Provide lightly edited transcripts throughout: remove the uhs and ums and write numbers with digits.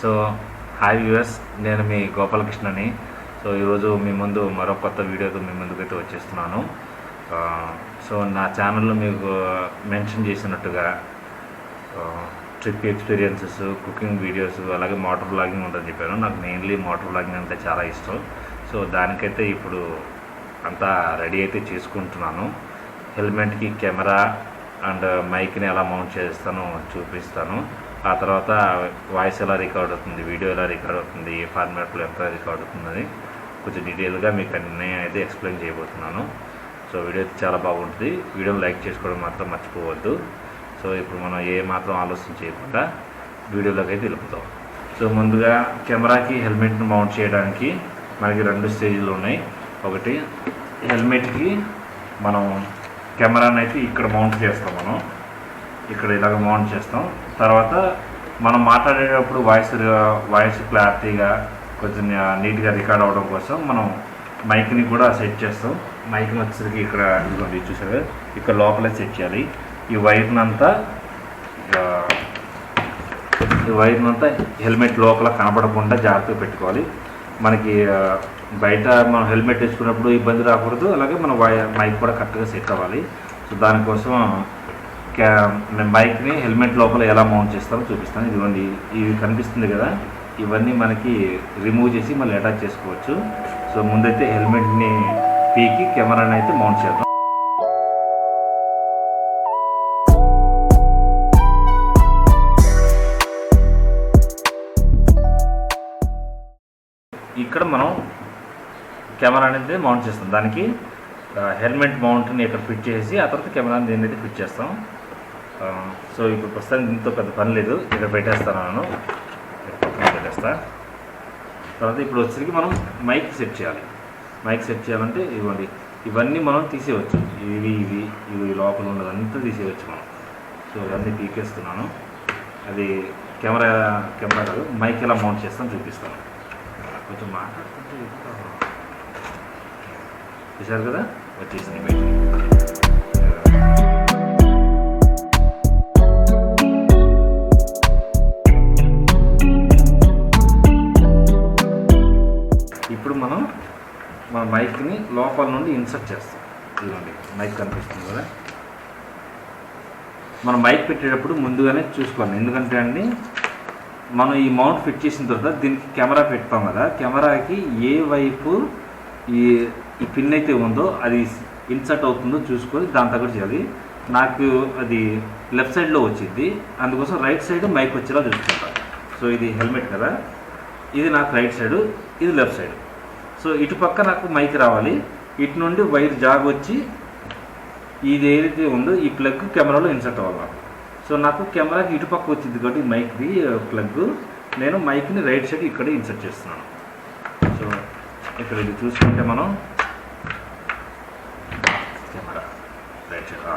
So hi viewers, నేను మీ గోపాలకృష్ణని. So ఈరోజు మీ ముందు మరో కొత్త వీడియోతో మీ ముందుకైతే వచ్చేస్తున్నాను. సో నా ఛానల్లో మీకు మెన్షన్ చేసినట్టుగా ట్రిప్ ఎక్స్పీరియన్సెస్, కుకింగ్ వీడియోస్, అలాగే మోటార్ బ్లాగింగ్ ఉంటుందని చెప్పాను. నాకు మెయిన్లీ మోటార్ బ్లాగింగ్ అంటే చాలా ఇష్టం. సో దానికైతే ఇప్పుడు అంతా రెడీ అయితే చేసుకుంటున్నాను. హెల్మెట్కి కెమెరా అండ్ మైక్ని ఎలా మౌంట్ చేస్తానో చూపిస్తాను. ఆ తర్వాత వాయిస్ ఎలా రికార్డ్ అవుతుంది, వీడియో ఎలా రికార్డ్ అవుతుంది, ఏ ఫార్మాట్లో ఎంత రికార్డ్ అవుతుందని కొంచెం డీటెయిల్గా మీకు అన్నీ అయితే ఎక్స్ప్లెయిన్ చేయబోతున్నాను. సో వీడియో చాలా బాగుంటుంది. వీడియోని లైక్ చేసుకోవడం మాత్రం మర్చిపోవద్దు. సో ఇప్పుడు మనం ఏ మాత్రం ఆలోచన చేయకుండా వీడియోలోకి అయితే వెళ్ళిపోతాం. సో ముందుగా కెమెరాకి హెల్మెట్ని మౌంట్ చేయడానికి మనకి 2 స్టేజ్లు ఉన్నాయి. ఒకటి, హెల్మెట్కి మనం కెమెరాని అయితే ఇక్కడ మౌంట్ చేస్తాం. మనం ఇక్కడ ఇలాగ మౌంట్ చేస్తాం. తర్వాత మనం మాట్లాడేటప్పుడు వాయిస్ క్లారిటీగా కొంచెం నీట్గా రికార్డ్ అవ్వడం కోసం మనం మైక్ని కూడా సెట్ చేస్తాం. మైక్ని వచ్చేసరికి ఇక్కడ ఇదిగోండి చూసారు, ఇక్కడ లోపలే సెట్ చేయాలి. ఈ వైర్ని అంతా హెల్మెట్ లోపల కనపడకుండా జాగ్రత్తగా పెట్టుకోవాలి. మనకి బయట మనం హెల్మెట్ వేసుకున్నప్పుడు ఇబ్బంది రాకూడదు, అలాగే మన మైక్ కూడా కరెక్ట్గా సెట్ అవ్వాలి. సో దానికోసం నేను మైక్ని హెల్మెట్ లోపల ఎలా మౌంట్ చేస్తామో చూపిస్తాను. ఇదిగోండి, ఇవి కనిపిస్తుంది కదా, ఇవన్నీ మనకి రిమూవ్ చేసి మళ్ళీ అటాచ్ చేసుకోవచ్చు. సో ముందైతే హెల్మెట్ని పీకి కెమెరాని అయితే మౌంట్ చేద్దాం. ఇక్కడ మనం కెమెరా అనేది మౌంట్ చేస్తాం. దానికి హెల్మెట్ మౌంట్ని ఇక్కడ ఫిట్ చేసి ఆ తర్వాత కెమెరాని దీన్ని అయితే ఫిట్ చేస్తాం. సో ఇప్పుడు ప్రస్తుతానికి దీంతో పెద్ద పని లేదు, ఇక్కడ పెట్టేస్తాను. నేను పక్కన పెట్టేస్తా. తర్వాత ఇప్పుడు వచ్చేసరికి మనం మైక్ సెట్ చేయాలి. మైక్ సెట్ చేయాలంటే ఇవ్వండి, ఇవన్నీ మనం తీసేయవచ్చు. ఇవి లోపల ఉన్నదంతా తీసేయవచ్చు మనం. సో ఇవన్నీ పీకేస్తున్నాను. అది కెమెరా కాదు, మైక్ ఎలా మౌంట్ చేస్తాను చూపిస్తాను. కొంచెం మాట్లాడుతుంటే చూసారు కదా, వచ్చేసింది బయట. ఇప్పుడు మన మైక్ని లోపల నుండి ఇన్సర్ట్ చేస్తాం. ఇదిగోండి, మైక్ కనిపిస్తుంది కదా. మనం మైక్ పెట్టేటప్పుడు ముందుగానే చూసుకోండి. ఎందుకంటే అండి, మనం ఈ మౌంట్ ఫిట్ చేసిన తర్వాత దీనికి కెమెరా పెడతాం కదా, కెమెరాకి ఏ వైపు ఈ పిన్ అయితే ఉందో అది ఇన్సర్ట్ అవుతుందో చూసుకొని దాని తగ్గట్టు చేయాలి. నాకు అది లెఫ్ట్ సైడ్లో వచ్చింది, అందుకోసం రైట్ సైడ్ మైక్ వచ్చేలా చూసుకుంటాను. సో ఇది హెల్మెట్ కదా, ఇది నాకు రైట్ సైడు, ఇది లెఫ్ట్ సైడ్. సో ఇటుపక్క నాకు మైక్ రావాలి. ఇటు నుండి వైర్ జాగ్ వచ్చి ఇది ఏదైతే ఉందో ఈ ప్లగ్ కెమెరాలో ఇన్సర్ట్ అవ్వాలి. సో నాకు కెమెరాకి ఇటుపక్క వచ్చింది కాబట్టి మైక్ది ప్లగ్, నేను మైక్ని రైట్ సైడ్ ఇక్కడ ఇన్సర్ట్ చేస్తున్నాను. సో ఇక్కడ ఇది చూసుకుంటే మనం కెమెరా రైట్ సైడ్,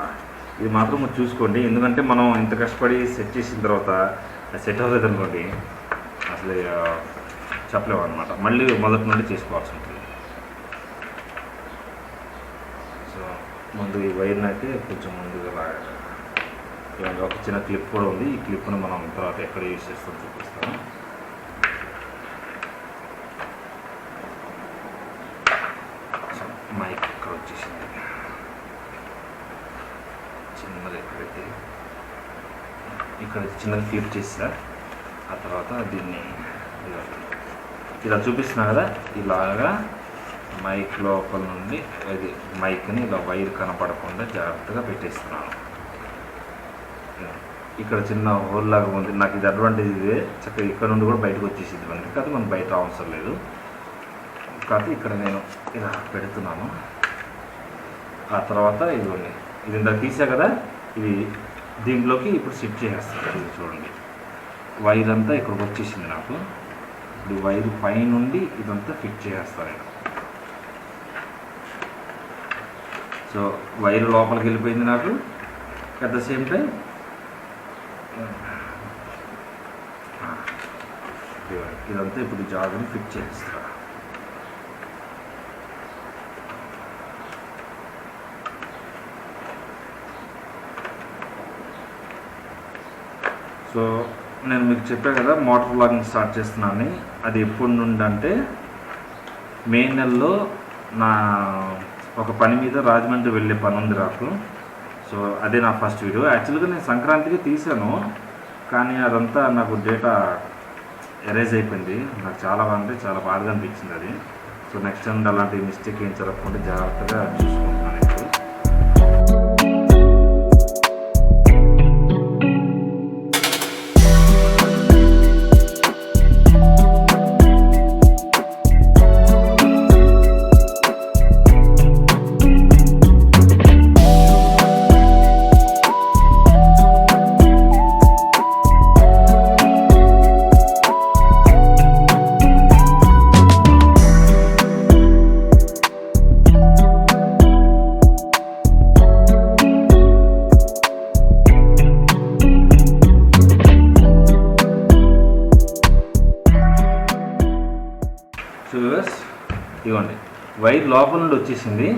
ఇది మాత్రం చూసుకోండి. ఎందుకంటే మనం ఇంత కష్టపడి సెట్ చేసిన తర్వాత సెట్ అవ్వలేదు అనుకోండి, అసలు చెప్పలేము అనమాట. మళ్ళీ మొదటి నుండి చేసుకోవాల్సి ఉంటుంది. సో ముందు ఈ వైర్ని అయితే కొంచెం ముందుగా లాగాలి. ఒక చిన్న క్లిప్ కూడా ఉంది. ఈ క్లిప్ను మనం తర్వాత ఎక్కడ యూజ్ చేస్తాం చూపిస్తాను. మైక్ ఇక్కడ వచ్చేసింది, చిన్నది ఎక్కడైతే ఇక్కడ చిన్నది క్లిప్ చేస్తా. ఆ తర్వాత దీన్ని ఇలా చూపిస్తున్నా కదా, ఇలాగా మైక్ లోపల నుండి అది మైక్ని ఇలా వైర్ కనపడకుండా జాగ్రత్తగా పెట్టేస్తున్నాను. ఇక్కడ చిన్న హోల్ లాగా ఉంది. నాకు ఇది అడ్వాంటేజ్, ఇదే చక్కగా ఇక్కడ నుండి కూడా బయటకు వచ్చేసింది మనకి. కాదు మనం బయట అవసరం లేదు. కాకపోతే ఇక్కడ నేను ఇలా పెడుతున్నాను. ఆ తర్వాత ఇదిగోండి, ఇది ఇంత తీసా కదా, ఇది దీంట్లోకి ఇప్పుడు షిఫ్ట్ చేసేస్తాను. ఇది చూడండి, వైర్ అంతా ఇక్కడికి వచ్చేసింది నాకు. ఇప్పుడు వైర్ పై నుండి ఇదంతా ఫిట్ చేసేస్తాను నేను. సో వైర్ లోపలికి వెళ్ళిపోయింది నాకు. అట్ ద సేమ్ టైం ఇదంతా ఇప్పుడు జాగ్ని ఫిట్ చేస్తా. సో నేను మీకు చెప్పాను కదా మోటార్ వ్లాగింగ్ స్టార్ట్ చేస్తున్నానని. అది ఎప్పటి నుండి అంటే మే నెలలో నా ఒక పని మీద రాజమండ్రి వెళ్ళే పని ఉంది నాకు. సో అదే నా ఫస్ట్ వీడియో. యాక్చువల్గా నేను సంక్రాంతికి తీసాను, కానీ అదంతా నాకు డేటా ఎరేజ్ అయిపోయింది. నాకు చాలా అంటే చాలా బాధగా అనిపించింది అది. సో నెక్స్ట్ టైం అలాంటి మిస్టేక్ ఏం జరగకుండా జాగ్రత్తగా చూసుకుంటున్నాను ఇప్పుడు. ఇవ్వండి వైర్ లోపల నుండి వచ్చేసింది.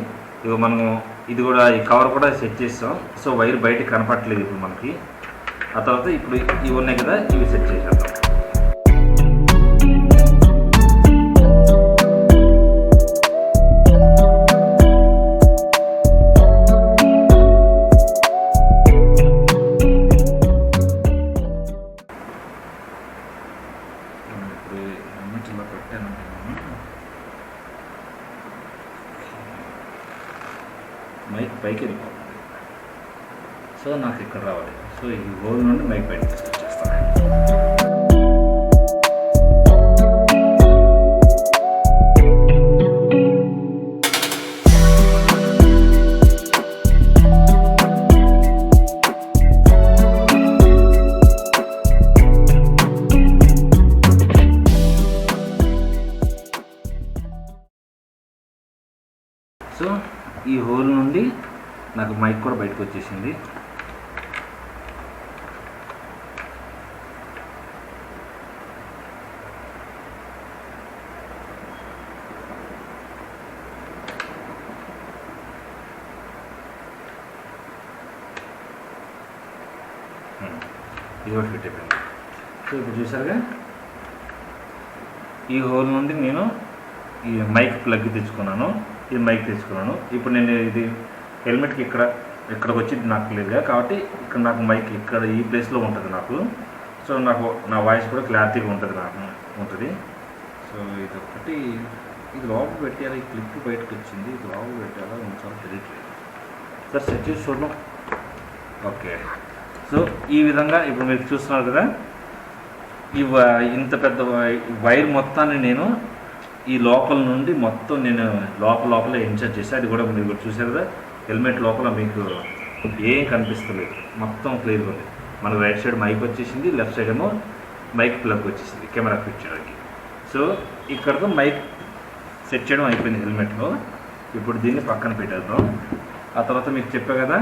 ఇక మనము ఇది కూడా ఈ కవర్ కూడా సెట్ చేస్తాం. సో వైర్ బయటకు కనపడట్లేదు ఇప్పుడు మనకి. ఆ తర్వాత ఇప్పుడు ఇవి ఉన్నాయి కదా, ఇవి సెట్ చేసేద్దాం. ఇప్పుడు పెట్టాను మైక్ పైకి వెళ్ళిపోతుంది. సో నాకు ఇక్కడ రావాలి. సో ఈ హోల్ నుండి మైక్ బయటకు తీసుకొచ్చేస్తాను. సో ఈ హోల్ నుండి నాకు మైక్ కూడా బయటకు వచ్చేసింది. ఇది కూడా ఫిట్ అయిపోయింది. సో ఇప్పుడు చూసారుగా, ఈ హోల్ నుండి నేను ఈ మైక్ ప్లగ్ తెచ్చుకున్నాను, ఇది మైక్ తెచ్చుకున్నాను. ఇప్పుడు నేను ఇది హెల్మెట్కి ఇక్కడికి వచ్చింది నాకు క్లియర్గా, కాబట్టి ఇక్కడ నాకు మైక్ ఇక్కడ ఈ ప్లేస్లో ఉంటుంది నాకు. సో నాకు నా వాయిస్ కూడా క్లారిటీగా ఉంటుంది ఉంటుంది. సో ఇది ఒకటి, ఇది లోపల పెట్టాలి. ఈ క్లిప్ బయటకు వచ్చింది, ఇది లోపల పెట్టాలా ఉంచాలో తెలియట్లేదు. సార్ సెట్ చేసి చూడడం. ఓకే. సో ఈ విధంగా ఇప్పుడు మీరు చూస్తున్నారు కదా, ఇంత పెద్ద వైర్ మొత్తాన్ని నేను ఈ లోపల నుండి మొత్తం నేను లోపలే ఇన్సర్ట్ చేసి, అది కూడా మీరు చూసారు కదా, హెల్మెట్ లోపల మీకు ఏం కనిపిస్తలేదు, మొత్తం క్లియర్గా ఉంది. మనకు రైట్ సైడ్ మైక్ వచ్చేసింది, లెఫ్ట్ సైడ్ ఏమో మైక్ ప్లగ్ వచ్చేసింది కెమెరా ఫిట్ చేయడానికి. సో ఇక్కడతో మైక్ సెట్ చేయడం అయిపోయింది హెల్మెట్లో. ఇప్పుడు దీన్ని పక్కన పెట్టేద్దాం. ఆ తర్వాత మీకు చెప్పా కదా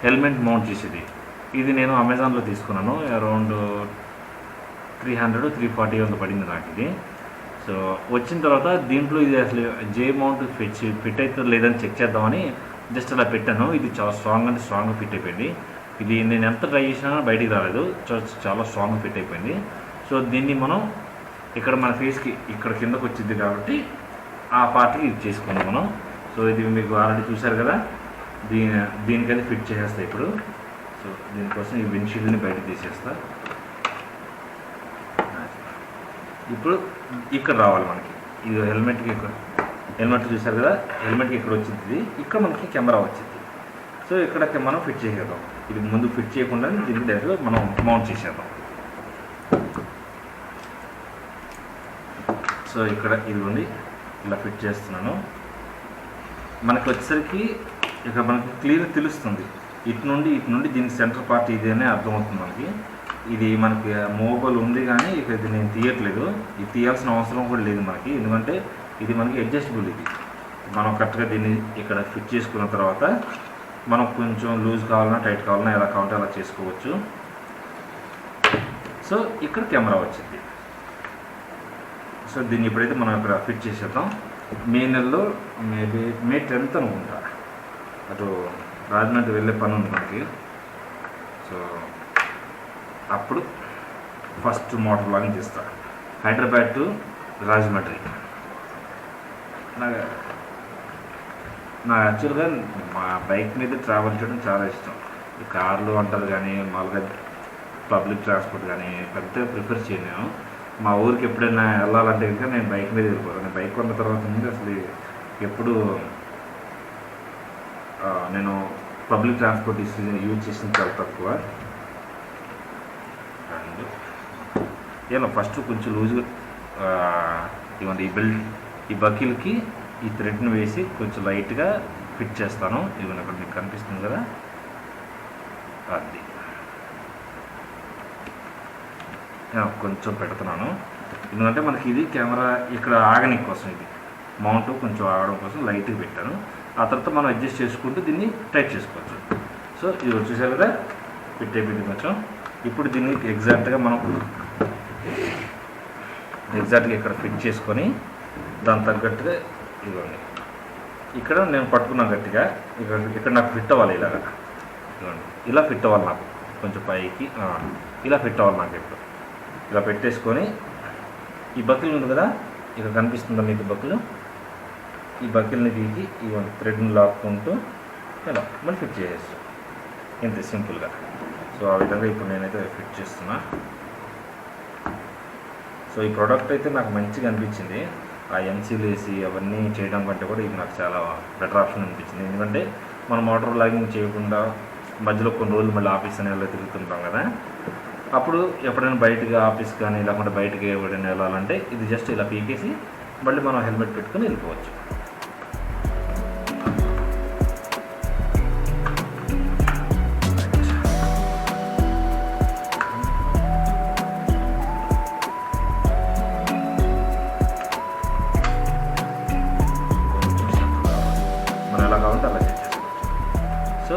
హెల్మెట్ మౌంట్ చేసేది, ఇది నేను అమెజాన్లో తీసుకున్నాను. అరౌండ్ 300-340 పడింది నాకు ఇది. సో వచ్చిన తర్వాత దీంట్లో ఇది అసలు జే మౌంట్ ఫిట్ అవుతుందో లేదని చెక్ చేద్దామని జస్ట్ అలా పెట్టాను. ఇది చాలా స్ట్రాంగ్గా ఫిట్ అయిపోయింది. ఇది నేను ఎంత ట్రై చేసినా బయటికి రాలేదు, చాలా స్ట్రాంగ్గా ఫిట్ అయిపోయింది. సో దీన్ని మనం ఇక్కడ మన ఫేస్కి ఇక్కడ కిందకు వచ్చింది కాబట్టి ఆ పార్ట్కి ఇది చేసుకున్నాం మనం. సో ఇది మీకు ఆల్రెడీ చూసారు కదా, దీనికైతే ఫిట్ చేసేస్తా ఇప్పుడు. సో దీనికోసం ఈ విండ్షీల్డ్ని బయటకు తీసేస్తా. ఇప్పుడు ఇక్కడ రావాలి మనకి, ఇది హెల్మెట్ చూసారు కదా, హెల్మెట్కి ఇక్కడ వచ్చింది, ఇక్కడ మనకి కెమెరా వచ్చింది. సో ఇక్కడ మనం ఫిట్ చేసేద్దాం. ఇది ముందు ఫిట్ చేయకుండా దీనికి డైరెక్ట్గా మనం మౌంట్ చేసేద్దాం. సో ఇక్కడ ఇది ఉంది, ఇలా ఫిట్ చేస్తున్నాను. మనకి వచ్చేసరికి ఇక్కడ మనకి క్లియర్ తెలుస్తుంది, ఇటు నుండి దీనికి సెంటర్ పార్ట్ ఇది అని అర్థమవుతుంది మనకి. ఇది మనకి మూవబుల్ ఉంది, కానీ ఇక ఇది నేను తీయట్లేదు. ఇది తీయాల్సిన అవసరం కూడా లేదు మనకి, ఎందుకంటే ఇది మనకి అడ్జస్టబుల్. ఇది మనం కరెక్ట్గా దీన్ని ఇక్కడ ఫిట్ చేసుకున్న తర్వాత మనం కొంచెం లూజ్ కావాలన్నా టైట్ కావాలన్నా ఎలా కావాలంటే అలా చేసుకోవచ్చు. సో ఇక్కడ కెమెరా వచ్చింది. సో దీన్ని ఇప్పుడైతే మనం ఇక్కడ ఫిట్ చేసేద్దాం. మే నెలలో మేబీ మే 10th అనుకుంటా, అటు రాజమండ్రి వెళ్ళే పని ఉంది మనకి. సో అప్పుడు ఫస్ట్ మోటార్ వ్లాగింగ్ చేస్తా. హైదరాబాద్ టు రాజమండ్రి. నాకు యాక్చువల్గా మా బైక్ మీద ట్రావెల్ చేయడం చాలా ఇష్టం. ఈ కార్లు అంటారు కానీ మామూలుగా పబ్లిక్ ట్రాన్స్పోర్ట్ కానీ పెద్దగా ప్రిఫర్ చేయను నేను. మా ఊరికి ఎప్పుడైనా వెళ్ళాలంటే కనుక నేను బైక్ మీద వెళ్ళిపోతాను. నేను బైక్ కొన్న తర్వాత నుండి అసలు ఎప్పుడు నేను పబ్లిక్ ట్రాన్స్పోర్ట్ యూజ్ చేసింది చాలా తక్కువ. అండ్ ఏమో ఫస్ట్ కొంచెం లూజ్గా ఇవ్వండి ఈ బకీల్కి ఈ థ్రెడ్ని వేసి కొంచెం లైట్గా ఫిట్ చేస్తాను. ఇవన్నీ అక్కడ మీకు కనిపిస్తుంది కదా, అది కొంచెం పెడుతున్నాను. ఎందుకంటే మనకి ఇది కెమెరా ఇక్కడ ఆగనికి కోసం, ఇది మౌంట్ కొంచెం ఆగడం కోసం లైట్గా పెట్టాను. ఆ తర్వాత మనం అడ్జస్ట్ చేసుకుంటూ దీన్ని టైట్ చేసుకోవచ్చు. సో ఇది వచ్చేసారు కదా, ఫిట్ అయిపోయింది కొంచెం. ఇప్పుడు దీన్ని ఎగ్జాక్ట్గా ఇక్కడ ఫిట్ చేసుకొని దాని తగ్గట్టుగా ఇవ్వండి. ఇక్కడ నేను పట్టుకున్నా గట్టిగా, ఇక్కడ నాకు ఫిట్ అవ్వాలి ఇలాగా. ఇవ్వండి, ఇలా ఫిట్ అవ్వాలి నాకు, కొంచెం పైకి ఇలా ఫిట్ అవ్వాలి నాకు. ఇప్పుడు ఇలా పెట్టేసుకొని ఈ బకిల్ ఉంది కదా, ఇక్కడ కనిపిస్తుందా మీకు బకిల్? ఈ బకిల్ని తీసి ఇవ్వండి, థ్రెడ్ని లాక్కుంటూ ఇలా మళ్ళీ ఫిట్ చేసేస్తాం, ఇంతే సింపుల్గా. సో ఆ విధంగా ఇప్పుడు నేనైతే ఫిట్ చేస్తున్నా. సో ఈ ప్రోడక్ట్ అయితే నాకు మంచిగా అనిపించింది. ఆ ఎంసీలు వేసి అవన్నీ చేయడం కంటే కూడా ఇది నాకు చాలా బెటర్ ఆప్షన్ అనిపించింది. ఎందుకంటే మనం మోటార్ వ్లాగింగ్ చేయకుండా మధ్యలో కొన్ని రోజులు మళ్ళీ ఆఫీస్ అని ఎలా తిరుగుతుంటాం కదా, అప్పుడు ఎప్పుడైనా బయటకు ఆఫీస్ కానీ లేకుంటే బయటకి ఎవరైనా వెళ్ళాలంటే ఇది జస్ట్ ఇలా పీకేసి మళ్ళీ మనం హెల్మెట్ పెట్టుకుని వెళ్ళిపోవచ్చు. ఎలా కావాలంటే అలా చేసుకోవచ్చు. సో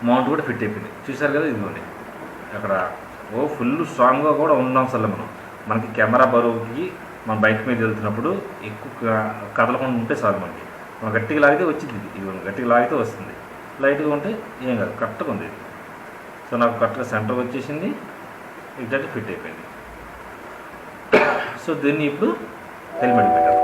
మౌంట్ కూడా ఫిట్ అయిపోయింది, చూసారు కదా. ఇదిగోండి అక్కడ ఫుల్ స్ట్రాంగ్గా కూడా ఉన్నాం అసలు మనకి కెమెరా బరువుకి మన బైక్ మీద వెళ్తున్నప్పుడు ఎక్కువ కదలకుండా ఉంటే చాలు. మనం గట్టిగా లాగితే వచ్చింది, ఇది గట్టిగా లాగితే వస్తుంది. లైట్గా ఉంటే ఏం కాదు, కరెక్ట్గా ఉంది ఇది. సో నాకు కరెక్ట్గా సెంటర్ వచ్చేసింది, ఎగ్జాక్ట్గా ఫిట్ అయిపోయింది. సో దీన్ని ఇప్పుడు హెల్మెట్ పెట్టాను.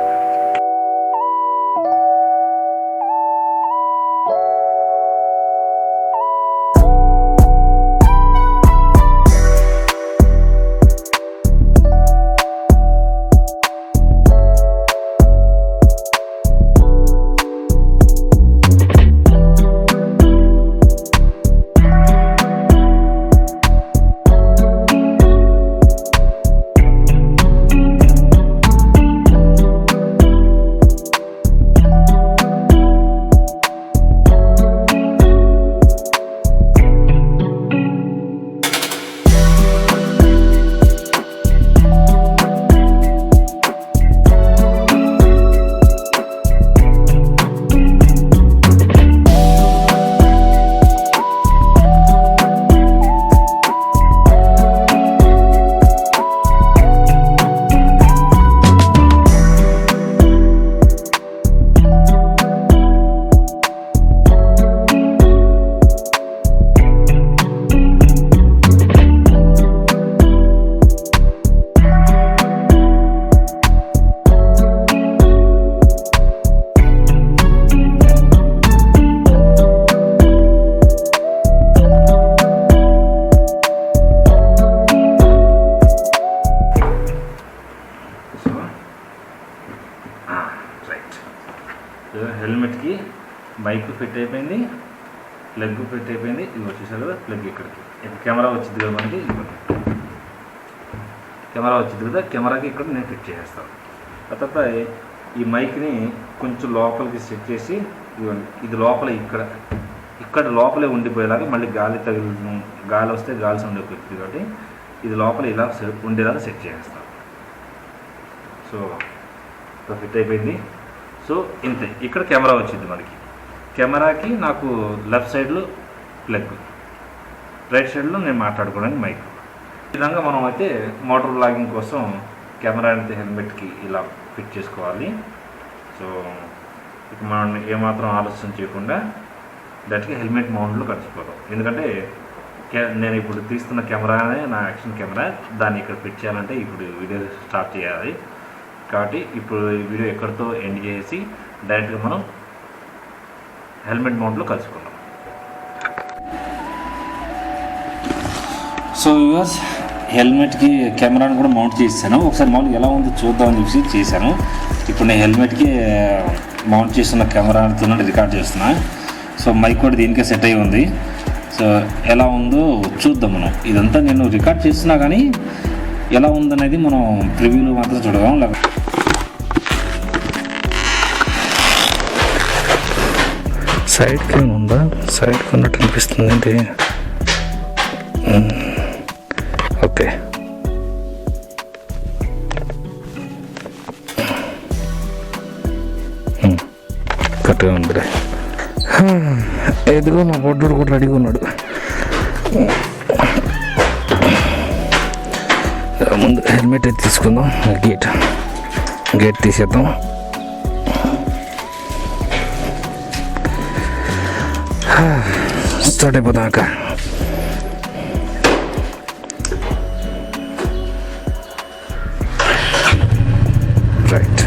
హెల్మెట్కి బైక్ ఫిట్ అయిపోయింది, ప్లగ్ ఫిట్ అయిపోయింది. ఇది వచ్చేసారు కదా ప్లగ్ ఇక్కడికి. ఇక్కడ కెమెరా వచ్చింది కదా మనకి, కెమెరా వచ్చింది కదా, కెమెరాకి ఇక్కడ నేను ఫిట్ చేసేస్తాను. ఆ తర్వాత ఈ మైక్ని కొంచెం లోపలికి సెట్ చేసి ఇది లోపల ఇక్కడ లోపలే ఉండిపోయేలాగా, మళ్ళీ గాలి వస్తే గాలి సౌండ్ ఎక్కువ కాబట్టి ఇది లోపల ఇలా ఉండేలాగా సెట్ చేసేస్తాను. సో ఫిట్ అయిపోయింది. సో ఇంతే. ఇక్కడ కెమెరా వచ్చింది మనకి. కెమెరాకి నాకు లెఫ్ట్ సైడ్లో ప్లగ్, రైట్ సైడ్లో నేను మాట్లాడుకోవడానికి మైక్. ఈ విధంగా మనం అయితే మోటార్ వ్లాగింగ్ కోసం కెమెరా అయితే హెల్మెట్కి ఇలా ఫిట్ చేసుకోవాలి. సో ఇక మనం ఏమాత్రం ఆలోచన చేయకుండా డైరెక్ట్గా హెల్మెట్ మౌంట్లో కలిసిపోతాం. ఎందుకంటే నేను ఇప్పుడు తీస్తున్న కెమెరానే నా యాక్షన్ కెమెరా. దాన్ని ఇక్కడ ఫిట్ చేయాలంటే ఇప్పుడు వీడియో స్టార్ట్ చేయాలి. కాబట్టి ఇప్పుడు ఈ వీడియో ఎక్కడితో ఎండ్ చేసి డైరెక్ట్గా మనం హెల్మెట్ మౌంట్లో కలుసుకుందాం. సో వ్యూవర్స్, హెల్మెట్కి కెమెరాను కూడా మౌంట్ చేశాను. ఒకసారి మామూలుగా ఎలా ఉందో చూద్దామని చూసి చేశాను. ఇప్పుడు నేను హెల్మెట్కి మౌంట్ చేస్తున్న కెమెరాతో రికార్డ్ చేస్తున్నా. సో మైక్ కూడా దీనికే సెట్ అయ్యి ఉంది. సో ఎలా ఉందో చూద్దాం మనం. ఇదంతా నేను రికార్డ్ చేస్తున్నా కానీ ఎలా ఉందనేది మనం ప్రివ్యూలో మాత్రం చూడదాం. సైడ్కి ఏముందా? సైడ్కి ఉన్నట్టు అనిపిస్తుంది ఏంటి? ఓకే, కరెక్ట్గా ఉందిలే. ఎదుగో మా బొడ్డు కూడా రెడీగా ఉన్నాడు. ముందు హెల్మెట్ అయితే తీసుకుందాం. గేట్ తీసేద్దాం. స్టార్ట్ అయిపోదాక. రైట్,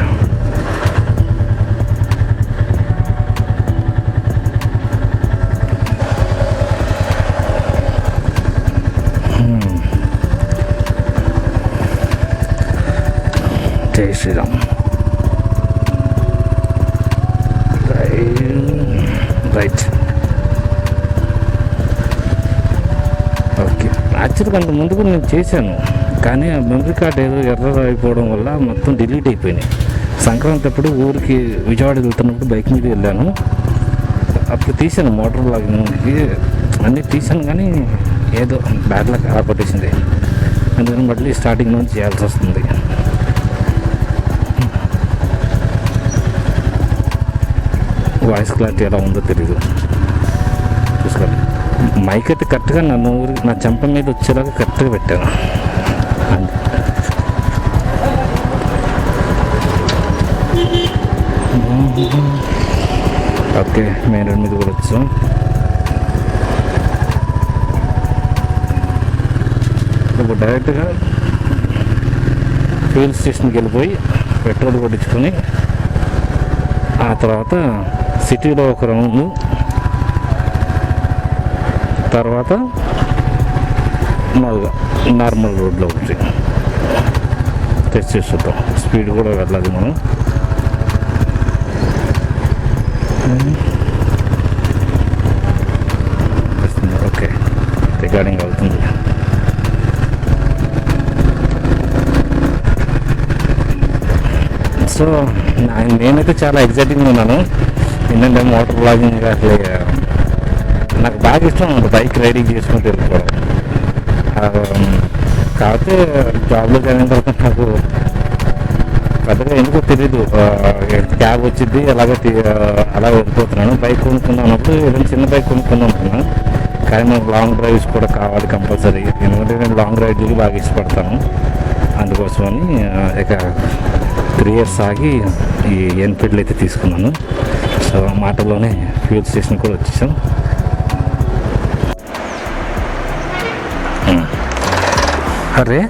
జై శ్రీరామ్. Right, okay. యాక్చువల్గా అంత ముందు కూడా నేను చేశాను, కానీ ఆ మెమరీ కార్డ్ ఏదో ఎర్రర్ అయిపోవడం వల్ల మొత్తం డిలీట్ అయిపోయినాయి. సంక్రాంతి అప్పుడు ఊరికి విజయవాడ వెళ్తున్నప్పుడు బైక్ మీద వెళ్ళాను. అప్పుడు తీసాను, మోటార్ లాగిన్కి అన్నీ తీసాను, కానీ ఏదో బ్యాడ్ లక్ అలా కొట్టేసింది. అందుకని మళ్ళీ స్టార్టింగ్ నుంచి చేయాల్సి వస్తుంది. వాయిస్ క్లారిటీ ఎలా ఉందో తెలీదు, చూసుకోవాలి. మైక్ అయితే కరెక్ట్గా నా చెంప మీద వచ్చేలాగా కరెక్ట్గా పెట్టాను. ఓకే, మెయిన్ రోడ్ మీద కూడా వచ్చాం. ఇప్పుడు డైరెక్ట్గా ఫ్యూల్ స్టేషన్కి వెళ్ళిపోయి పెట్రోల్ కొట్టించుకొని ఆ తర్వాత సిటీలో ఒక రౌండ్, తర్వాత మామూలుగా నార్మల్ రోడ్లో ఒకటి టెస్ట్ చేసి చూద్దాం. స్పీడ్ కూడా వెళ్ళాలి మనం. ఓకే, రికార్డింగ్ అవుతుంది. సో నేనైతే చాలా ఎగ్జైటింగ్గా ఉన్నాను. ఏంటంటే మోటార్ బ్లాగింగ్ అసలు నాకు బాగా ఇష్టం బైక్ రైడింగ్ చేసుకుంటూ వెళ్ళిపోవడం. కాకపోతే జాబ్లో జాయిన్ అయిన తర్వాత నాకు పెద్దగా ఎందుకో తెలీదు, క్యాబ్ వచ్చింది అలా వెళ్ళిపోతున్నాను. బైక్ కొనుక్కున్నప్పుడు ఏదైనా చిన్న బైక్ కొనుక్కుందాం అనుకున్నాను, కానీ నాకు లాంగ్ డ్రైవ్స్ కూడా కావాలి కంపల్సరీ. ఎందుకంటే నేను లాంగ్ రైడ్లకి బాగా ఇష్టపడతాను. అందుకోసమని ఇక 3 years ఆగి ఈ ఎన్ఫీల్డ్ అయితే తీసుకున్నాను. సో మాటలోనే ఫ్యూల్ స్టేషన్ కూడా వచ్చేసాం. అరే,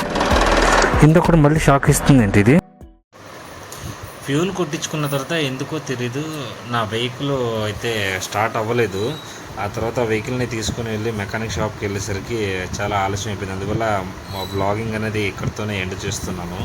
ఇందులో కూడా మళ్ళీ షాక్ ఇస్తుంది ఏంటి ఇది? ఫ్యూల్ కొట్టించుకున్న తర్వాత ఎందుకో తెలీదు నా వెహికల్ అయితే స్టార్ట్ అవ్వలేదు. ఆ తర్వాత వెహికల్ని తీసుకుని వెళ్ళి మెకానిక్ షాప్కి వెళ్ళేసరికి చాలా ఆలస్యం అయిపోయింది. అందువల్ల మా బ్లాగింగ్ అనేది ఇక్కడితోనే ఎండ్ చేస్తున్నాను.